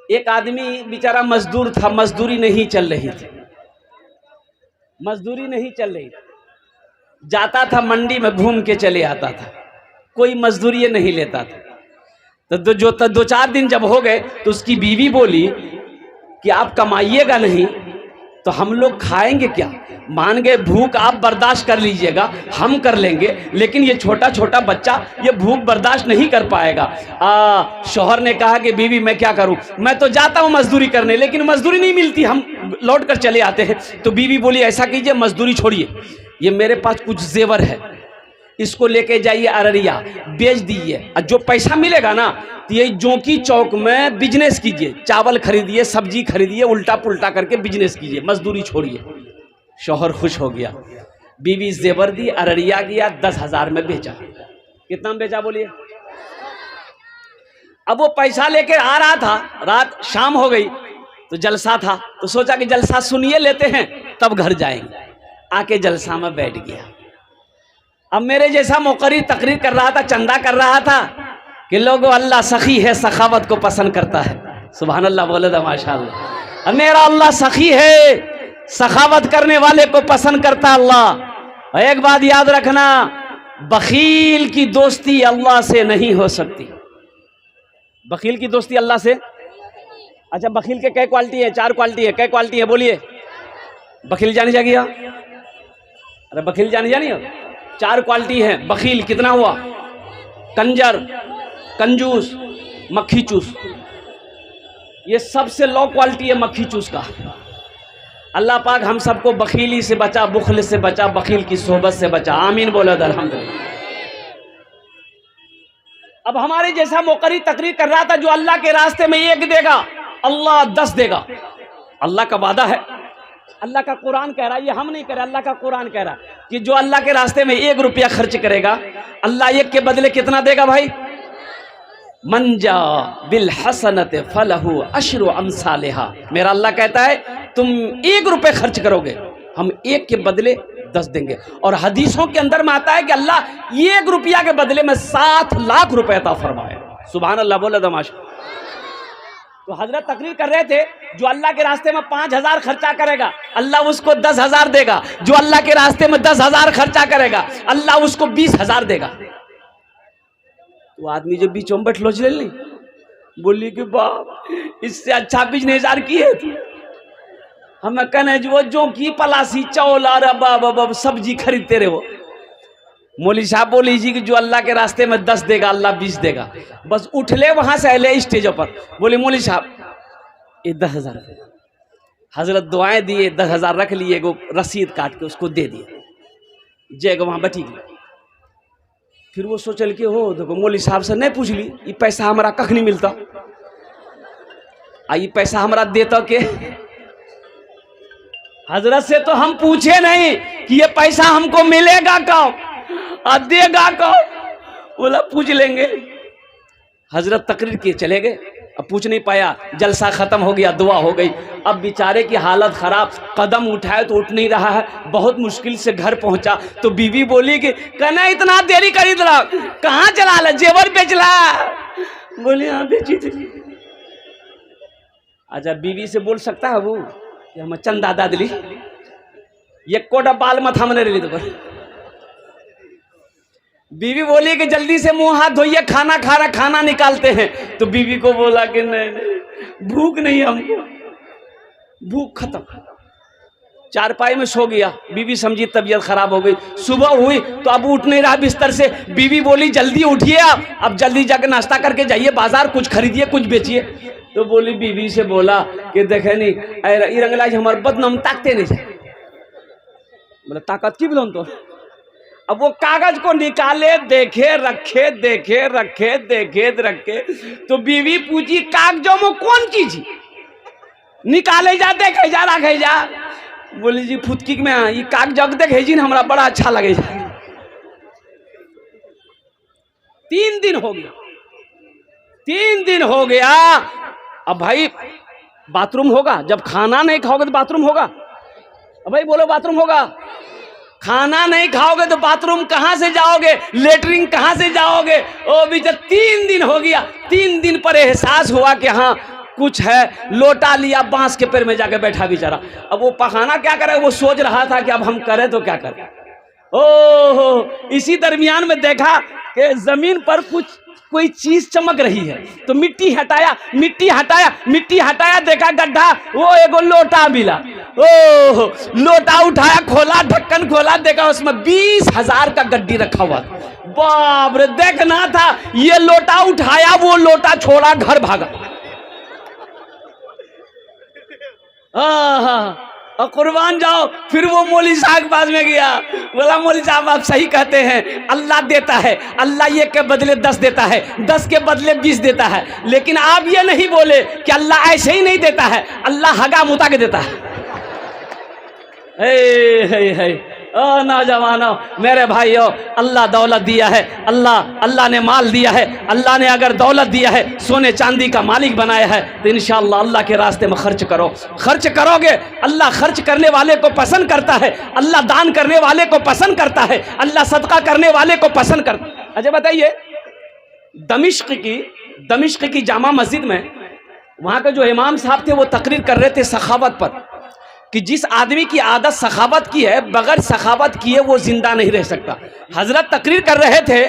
एक आदमी बेचारा मजदूर था, मजदूरी नहीं चल रही थी, मजदूरी नहीं चल रही थी, जाता था मंडी में घूम के चले आता था, कोई मजदूरी नहीं लेता था। तो दो चार दिन जब हो गए तो उसकी बीवी बोली कि आप कमाइएगा नहीं तो हम लोग खाएंगे क्या? मान गए भूख आप बर्दाश्त कर लीजिएगा, हम कर लेंगे, लेकिन ये छोटा छोटा बच्चा ये भूख बर्दाश्त नहीं कर पाएगा। शौहर ने कहा कि बीवी मैं क्या करूं, मैं तो जाता हूं मजदूरी करने, लेकिन मजदूरी नहीं मिलती, हम लौट कर चले आते हैं। तो बीवी बोली ऐसा कीजिए, मजदूरी छोड़िए, ये मेरे पास कुछ जेवर है, इसको लेके जाइए अररिया, बेच दीजिए, और जो पैसा मिलेगा ना तो ये जोंकी चौक में बिजनेस कीजिए, चावल खरीदिए, सब्जी खरीदिए, उल्टा पुल्टा करके बिजनेस कीजिए, मजदूरी छोड़िए। शौहर खुश हो गया, बीवी जेवर दी, अररिया गया, 10,000 में बेचा। कितना में बेचा बोलिए? अब वो पैसा लेके आ रहा था, रात शाम हो गई तो जलसा था, तो सोचा कि जलसा सुनिए लेते हैं तब घर जाएंगे। आके जलसा में बैठ गया। अब मेरे जैसा मुकर्री तकरीर कर रहा था, चंदा कर रहा था कि लोगों अल्लाह सखी है, सखावत को पसंद करता है। सुभान अल्लाह बोले तो माशाअल्लाह। मेरा अल्लाह सखी है, सखावत करने वाले को पसंद करता अल्लाह। एक बात याद रखना, बखील की दोस्ती अल्लाह से नहीं हो सकती। बखील की दोस्ती अल्लाह से, अच्छा बखील के कई क्वालिटी है? 4 क्वालिटी है। कई क्वालिटी है बोलिए? बखील जानी जाएगी? अरे बखील जानी हो? 4 क्वालिटी है। बखील कितना हुआ? कंजर, कंजूस, मक्खी चूस। ये सबसे लो क्वालिटी है मक्खी चूस का। अल्लाह पाक हम सबको बखीली से बचा, बुखल से बचा, बखील की सोहबत से बचा। आमीन बोलो अल्हम्दुलिल्लाह। अब हमारे जैसा मुकर्री तकरीर कर रहा था, जो अल्लाह के रास्ते में 1 देगा अल्लाह 10 देगा। अल्लाह का वादा है, अल्लाह का कुरान कह रहा है, ये हम नहीं कह रहे, अल्लाह का कुरान कह रहा कि जो अल्लाह के रास्ते में 1 रुपया खर्च करेगा अल्लाह 1 के बदले कितना देगा भाई? मंजा बिल हसनत फलहु अशरु अमसालिहा। मेरा अल्लाह कहता है तुम 1 रुपये खर्च करोगे, हम 1 के बदले 10 देंगे। और हदीसों के अंदर में आता है कि अल्लाह 1 रुपया के बदले में 7 लाख रुपए अता फरमाए। सुभान अल्लाह बोले दमाशा। तो हजरत तकरीर कर रहे थे, जो अल्लाह के रास्ते में 5,000 खर्चा करेगा अल्लाह उसको 10,000 देगा, जो अल्लाह के रास्ते में 10,000 खर्चा करेगा अल्लाह उसको 20,000 देगा। तो आदमी जो बीचों में बैठलो चल बोली कि बाप इससे अच्छा बिजनेस यार की है। हमें कहने जो की पलासी चौल और बाबा सब्जी खरीदते रहे। वो मौली साहब बोली जी कि जो अल्लाह के रास्ते में 10 देगा अल्लाह 20 देगा। बस उठले वहां से अले स्टेज पर, बोले मौली साहब ये 10,000 हजरत दुआएं दिए, 10,000 रख लिए, वो रसीद काट के उसको दे दिए, जय वहां बैठी गई। फिर वो सोचल के हो देखो मौली साहब से नहीं पूछ ली ये पैसा हमारा कख नहीं मिलता, ये पैसा हमारा देता के? हजरत से तो हम पूछे नहीं कि ये पैसा हमको मिलेगा कब और देगा कब, बोला पूछ लेंगे। हजरत तकरीर किए चले गए, अब पूछ नहीं पाया, जलसा खत्म हो गया, दुआ हो गई। अब बेचारे की हालत खराब, कदम उठाए तो उठ नहीं रहा है, बहुत मुश्किल से घर पहुंचा। तो बीवी बोली कि कहना इतना देरी करी रहा, कहाँ चला ला? जेवर बेचला? बोली हाँ बेची थी। अच्छा बीवी से बोल सकता है वो हम चंदा दादली ये कोटा बाल मत हमने रही। तो बीवी बोली कि जल्दी से मुंह हाथ धोइए, खाना खा रहा, खाना निकालते हैं। तो बीवी को बोला कि नहीं भूख नहीं, हमको भूख खत्म। चारपाई में सो गया, बीवी समझी तबीयत खराब हो गई। सुबह हुई तो अब उठ नहीं रहा बिस्तर से। बीवी बोली जल्दी उठिए, अब जल्दी जाकर नाश्ता करके जाइए बाजार, कुछ खरीदिए कुछ बेचिए। तो बोली बीवी से बोला कि देखे नहीं रंगलाज हमारे बदनाम ताकते नहीं जाए। बोला ताकत की बोलो तो। अब वो कागज को निकाले, देखे रखे, देखे रखे, देखे रखे। तो बीवी पूछी कागजों में कौन चीज निकाले जा, देखे जा, रखे जा? बोली जी फुटकी में ये कागज देखे जी हमारा बड़ा अच्छा लगे जा। 3 दिन हो गया, 3 दिन हो गया। अब भाई बाथरूम होगा, जब खाना नहीं खाओगे तो बाथरूम होगा। अब भाई बोलो बाथरूम होगा? खाना नहीं खाओगे तो बाथरूम कहां से जाओगे? लेटरिन कहां से जाओगे? ओ बेटा 3 दिन हो गया। 3 दिन पर एहसास हुआ कि हाँ कुछ है, लोटा लिया, बांस के पेड़ में जाके बैठा बेचारा। अब वो पखाना क्या करे, वो सोच रहा था कि अब हम करें तो क्या करें। ओहो, इसी दरमियान में देखा कि जमीन पर कोई चीज चमक रही है, तो मिट्टी हटाया, मिट्टी हटाया, मिट्टी हटाया, देखा गड्ढा, वो एगो लोटा मिला। ओह, लोटा उठाया, खोला, ढक्कन खोला, देखा उसमें 20,000 का गड्डी रखा हुआ। बाप रे, देखना था, ये लोटा उठाया, वो लोटा छोड़ा, घर भागा। और कुर्बान जाओ। फिर वो मौलवी साहब के पास में गया, बोला मौलवी साहब आप सही कहते हैं, अल्लाह देता है, अल्लाह 1 के बदले 10 देता है, 10 के बदले 20 देता है, लेकिन आप ये नहीं बोले कि अल्लाह ऐसे ही नहीं देता है, अल्लाह हगा मुता के देता है। नौजवानों, मेरे भाइयों, अल्लाह दौलत दिया है, अल्लाह ने माल दिया है, अल्लाह ने अगर दौलत दिया है, सोने चांदी का मालिक बनाया है, तो इंशाअल्लाह अल्लाह के रास्ते में खर्च करो। खर्च करोगे, अल्लाह खर्च करने वाले को पसंद करता है, अल्लाह दान करने वाले को पसंद करता है, अल्लाह सदका करने वाले को पसंद करता है। अच्छा बताइए, दमिश्क की जामा मस्जिद में वहाँ के जो इमाम साहब थे वो तकरीर कर रहे थे सखावत पर, कि जिस आदमी की आदत सखावत की है, बगैर सखावत किए वो जिंदा नहीं रह सकता। हजरत तकरीर कर रहे थे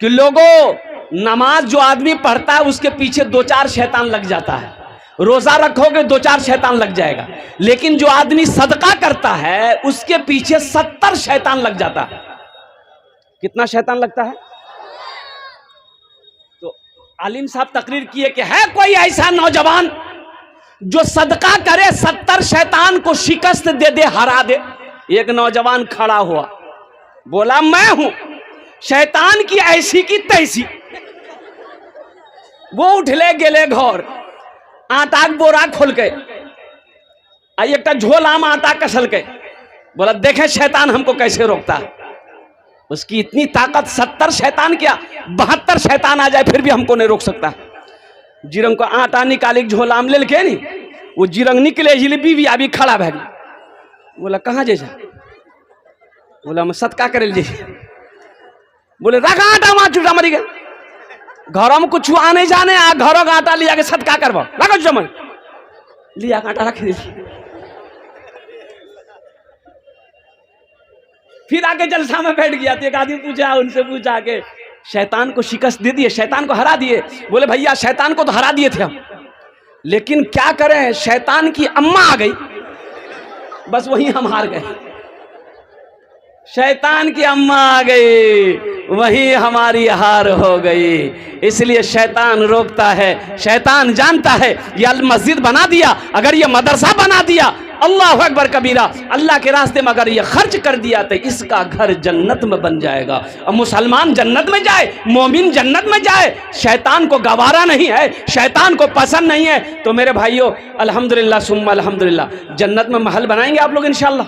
कि लोगों, नमाज जो आदमी पढ़ता है उसके पीछे 2-4 शैतान लग जाता है, रोजा रखोगे 2-4 शैतान लग जाएगा, लेकिन जो आदमी सदका करता है उसके पीछे 70 शैतान लग जाता है। कितना शैतान लगता है? तो आलिम साहब तकरीर किए कि है कोई ऐसा नौजवान जो सदका करे, 70 शैतान को शिकस्त दे दे, हरा दे। एक नौजवान खड़ा हुआ, बोला मैं हूं, शैतान की ऐसी की तैसी। वो उठले गेले घर, आटा के बोरा खोल के एक झोला में आटा कसल के, बोला देखे शैतान हमको कैसे रोकता है। उसकी इतनी ताकत, 70 शैतान क्या, 72 शैतान आ जाए फिर भी हमको नहीं रोक सकता। जीरंग को आटा निकाली, झोला में ले के नहीं, वो जीरंग निकले, जिलेबी भी अभी खड़ा भैग। बोला कहाँ जैसा? बोला मैं सदका करे लीजिए। बोले रखा आटा वहां, चूटा मरी गए, घरों में कुछ आने जाने, आ घरों का आटा लिया के सदका करवा, रखो चूटा लिया आटा रख दीजिए। फिर आके जलसा में बैठ गया, तो एक आदमी पूछा, उनसे पूछा के शैतान को शिकस्त दे दिए, शैतान को हरा दिए? बोले भैया शैतान को तो हरा दिए थे हम, लेकिन क्या करें, शैतान की अम्मा आ गई, बस वहीं हम हार गए। शैतान की अम्मा आ गई, वही हमारी हार हो गई। इसलिए शैतान रोकता है, शैतान जानता है ये मस्जिद बना दिया, अगर ये मदरसा बना दिया, अल्लाह अकबर कबीरा, अल्लाह के रास्ते में अगर ये खर्च कर दिया तो इसका घर जन्नत में बन जाएगा। और मुसलमान जन्नत में जाए, मोमिन जन्नत में जाए, शैतान को गवारा नहीं है, शैतान को पसंद नहीं है। तो मेरे भाइयों, अल्हम्दुलिल्लाह सुम्मा अल्हम्दुलिल्लाह, जन्नत में महल बनाएंगे आप लोग इंशाल्लाह।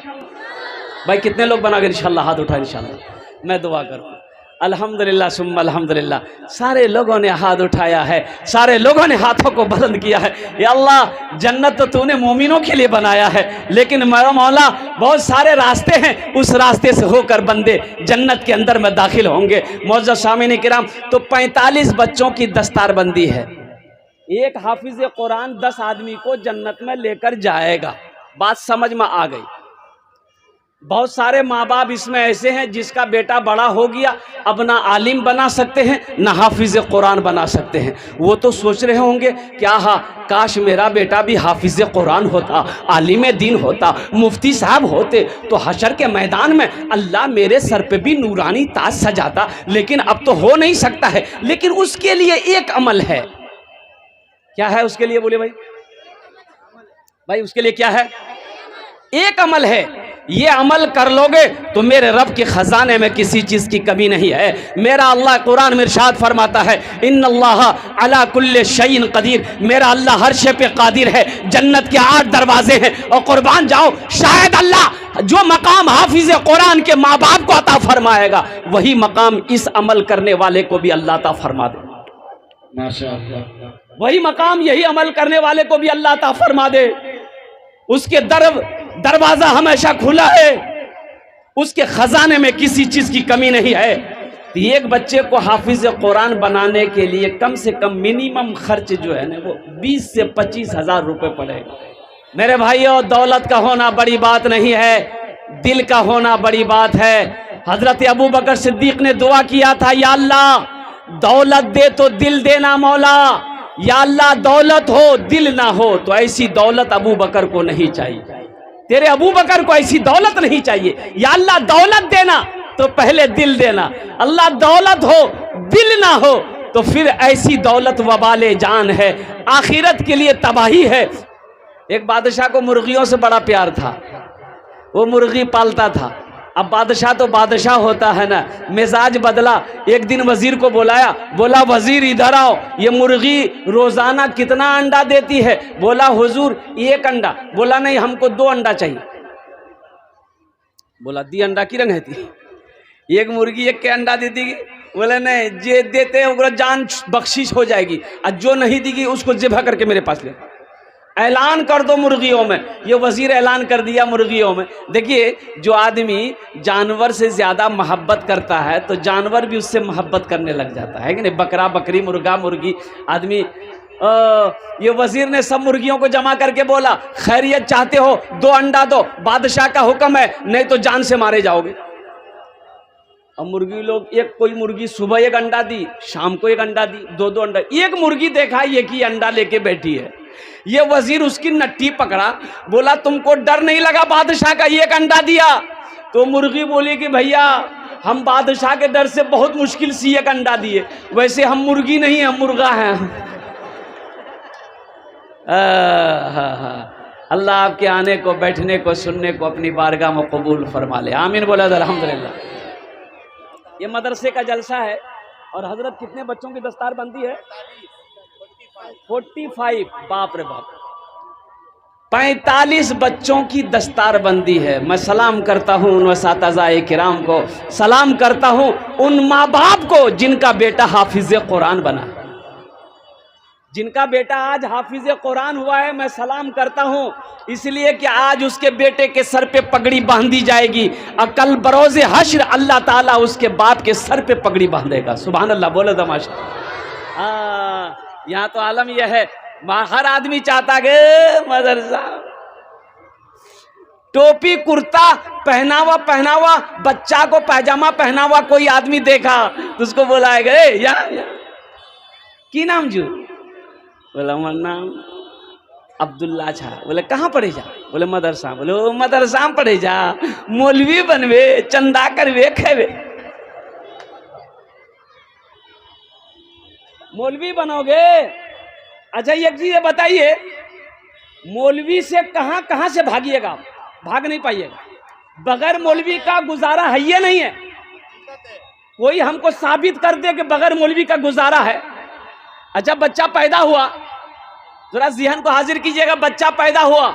भाई कितने लोग बनाओगे इंशाल्लाह? हाथ उठाए इंशाल्लाह, मैं दुआ करूँ। अल्हम्दुलिल्लाह सुम्मा अल्हम्दुलिल्लाह, सारे लोगों ने हाथ उठाया है, सारे लोगों ने हाथों को बुलंद किया है। या अल्लाह, जन्नत तो तूने मोमिनों के लिए बनाया है, लेकिन मेरा मौला बहुत सारे रास्ते हैं, उस रास्ते से होकर बंदे जन्नत के अंदर में दाखिल होंगे। मौजूद सामीन किराम, तो 45 बच्चों की दस्तारबंदी है। एक हाफिज कुरान 10 आदमी को जन्नत में लेकर जाएगा। बात समझ में आ गई? बहुत सारे माँ बाप इसमें ऐसे हैं जिसका बेटा बड़ा हो गया, अब ना आलिम बना सकते हैं ना हाफिज कुरान बना सकते हैं। वो तो सोच रहे होंगे क्या, हाँ काश मेरा बेटा भी हाफिज कुरान होता, आलिम दीन होता, मुफ्ती साहब होते, तो हशर के मैदान में अल्लाह मेरे सर पे भी नूरानी ताज सजाता। लेकिन अब तो हो नहीं सकता है। लेकिन उसके लिए एक अमल है। क्या है उसके लिए? बोले भाई उसके लिए क्या है? एक अमल है। ये अमल कर लोगे तो मेरे रब के खजाने में किसी चीज की कमी नहीं है। मेरा अल्लाह कुरान में इरशाद फरमाता है, इन्नल्लाह अला कुल्ले शैइन कदीर, मेरा अल्लाह हर शे पे कादिर है। जन्नत के 8 दरवाजे हैं, और कुर्बान जाओ, शायद अल्लाह जो मकाम हाफिज कुरान के माँ बाप को अता फरमाएगा, वही मकाम इस अमल करने वाले को भी अल्लाह अता फरमा दे। माशाअल्लाह, वही मकाम यही अमल करने वाले को भी अल्लाह अता फरमा दे। उसके दरवाजा हमेशा खुला है, उसके खजाने में किसी चीज की कमी नहीं है। तो एक बच्चे को हाफिज कुरान बनाने के लिए कम से कम मिनिमम खर्च जो है ना वो 20 से 25 हजार रुपये पड़ेगा। मेरे भाइयों, दौलत का होना बड़ी बात नहीं है, दिल का होना बड़ी बात है। हजरत अबू बकर सिद्दीक ने दुआ किया था, या अल्लाह दौलत दे तो दिल देना मौला, या अल्लाह दौलत हो दिल ना हो। तो ऐसी दौलत अबू बकर को नहीं चाहिए, तेरे अबू बकर को ऐसी दौलत नहीं चाहिए। या अल्लाह दौलत देना तो पहले दिल देना, अल्लाह दौलत हो दिल ना हो तो फिर ऐसी दौलत वबाले जान है, आखिरत के लिए तबाही है। एक बादशाह को मुर्गियों से बड़ा प्यार था, वो मुर्गी पालता था। अब बादशाह तो बादशाह होता है ना, मिजाज बदला। एक दिन वजीर को बुलाया, बोला वजीर इधर आओ, ये मुर्गी रोजाना कितना अंडा देती है? बोला हुजूर 1 अंडा। बोला नहीं, हमको 2 अंडा चाहिए। बोला दी अंडा की रंग है थी, एक मुर्गी 1 के अंडा देती। बोले नहीं, जे देते हैं जान बख्शिश हो जाएगी, और जो नहीं देगी उसको ज़िबह करके मेरे पास ले। ऐलान कर दो मुर्गियों में। ये वजीर ऐलान कर दिया मुर्गियों में। देखिए, जो आदमी जानवर से ज़्यादा मोहब्बत करता है तो जानवर भी उससे मोहब्बत करने लग जाता है कि नहीं? बकरा बकरी, मुर्गा मुर्गी, आदमी। ये वजीर ने सब मुर्गियों को जमा करके बोला, खैरियत चाहते हो 2 अंडा दो, बादशाह का हुक्म है, नहीं तो जान से मारे जाओगे। अब मुर्गी लोग, कोई मुर्गी सुबह 1 अंडा दी, शाम को 1 अंडा दी, 2-2 अंडा। एक मुर्गी देखा 1 ही अंडा लेके बैठी है। ये वजीर उसकी नट्टी पकड़ा, बोला तुमको डर नहीं लगा बादशाह का 1 अंडा दिया? तो मुर्गी बोली कि भैया हम बादशाह के डर से बहुत मुश्किल से 1 अंडा दिए, वैसे हम मुर्गी नहीं है, मुर्गा है। अल्लाह आपके आने को, बैठने को, सुनने को अपनी बारगाह में कबूल फरमा ले, आमीन बोला अल्हम्दुलिल्लाह। ये मदरसे का जलसा है और हजरत कितने बच्चों की दस्तार बंदी है? 45। बाप रे बाप, 45 बच्चों की दस्तार बंदी है। मैं सलाम करता हूँ उन असातिज़ा किराम को, सलाम करता हूँ उन माँ बाप को जिनका बेटा हाफिज कुरान बना, जिनका बेटा आज हाफिज कुरान हुआ है। मैं सलाम करता हूँ इसलिए कि आज उसके बेटे के सर पे पगड़ी बांधी जाएगी और कल बरोज़े हश्र अल्लाह ताला उसके बाप के सर पे पगड़ी बांधेगा। सुभान अल्लाह, बोलो दमाश। यहाँ तो आलम यह है, हर आदमी चाहता कि मदरसा, टोपी कुर्ता पहनावा, बच्चा को पैजामा पहनावा कोई आदमी देखा तो उसको बुलाएगा, या की नाम जू? बोला हमारा नाम अब्दुल्ला छा। बोले कहाँ पढ़े जा? बोले मदरसा। बोले वो मदरसा पढ़े जा, मौलवी बनवे, चंदा करवे, खेवे, मौलवी बनोगे। अच्छा एक चीज बताइए, मौलवी से कहाँ कहाँ से भागिएगा? भाग नहीं पाइएगा, बगैर मौलवी का गुजारा है ये नहीं है। कोई हमको साबित कर दे कि बगैर मौलवी का गुजारा है। अच्छा बच्चा पैदा हुआ, जरा ज़हन को हाजिर कीजिएगा, बच्चा पैदा हुआ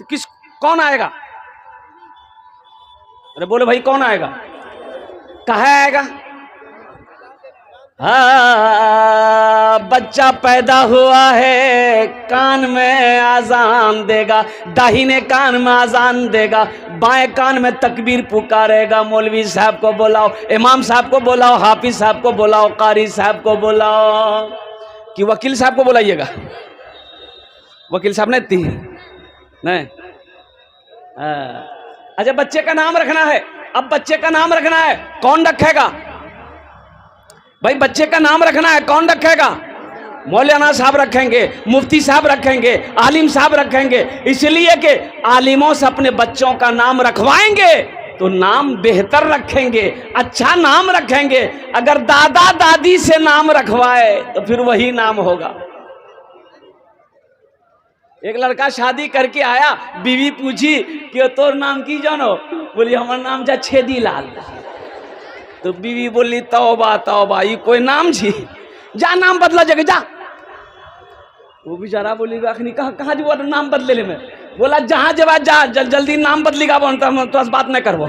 तो कौन आएगा? अरे बोलो भाई कौन आएगा? कहाँ आएगा? बच्चा पैदा हुआ है, कान में आजान देगा, दाहिने कान में आजान देगा, बाएं कान में तकबीर पुकारेगा। मौलवी साहब को बुलाओ, इमाम साहब को बुलाओ, हाफिज साहब को बुलाओ, कारी साहब को बुलाओ, कि वकील साहब को बुलाइएगा? वकील साहब नहीं। अच्छा बच्चे का नाम रखना है, अब बच्चे का नाम रखना है, कौन रखेगा भाई? बच्चे का नाम रखना है, कौन रखेगा? मौलाना साहब रखेंगे, मुफ्ती साहब रखेंगे, आलिम साहब रखेंगे। इसलिए कि आलिमों से अपने बच्चों का नाम रखवाएंगे तो नाम बेहतर रखेंगे, अच्छा नाम रखेंगे। अगर दादा दादी से नाम रखवाए तो फिर वही नाम होगा। एक लड़का शादी करके आया, बीवी पूछी कि तोर नाम की जानो? बोली हमारा नाम जा छेदी लाल। तो बीवी बोली तौबा तौबा, ये कोई नाम छी, जा नाम बदला जगह जा। वो बेचारा बोली कहाँ जो नाम बदले ले में? बोला जहाँ जब जा जल्दी नाम बदलेगा, तो बात नहीं करवो।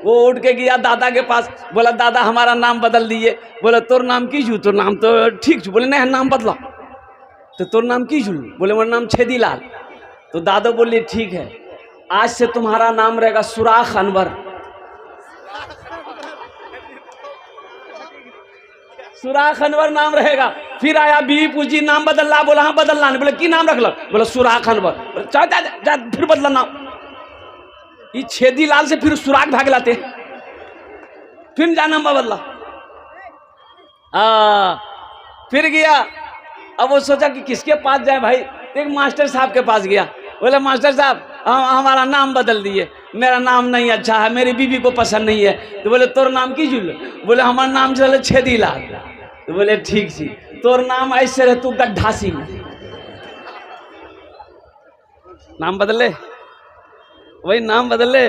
वो उठ के गया दादा के पास, बोला दादा हमारा नाम बदल दिए। बोला तोर नाम की जू? तोर नाम तो ठीक छू। बोले नहीं नाम बदला। तो तोर नाम की जू? बोले मेरा नाम छेदी लाल। तो दादा बोले ठीक है, आज से तुम्हारा नाम रहेगा सुराख अनवर। सुराख अनवर नाम रहेगा। फिर आया बीवी पूछी नाम बदलना, बोला हाँ बदलना, बोले की नाम रख लो, बोला सुराख अनवर, जा जा जा फिर बदला नाम। ये छेदी लाल से फिर सुराख भाग लाते, फिर जा नाम बदला। फिर गया, अब वो सोचा कि किसके पास जाए भाई, एक मास्टर साहब के पास गया। बोले मास्टर साहब हमारा नाम बदल दिए, मेरा नाम नहीं अच्छा है, मेरी बीवी को पसंद नहीं है। तो बोले तोर नाम की जुल, बोले हमारा नाम चले छेदी लाल। तो बोले ठीक सी, तोर नाम ऐसे रहे तू गड्ढा सिंह, नाम बदले, वही नाम बदले।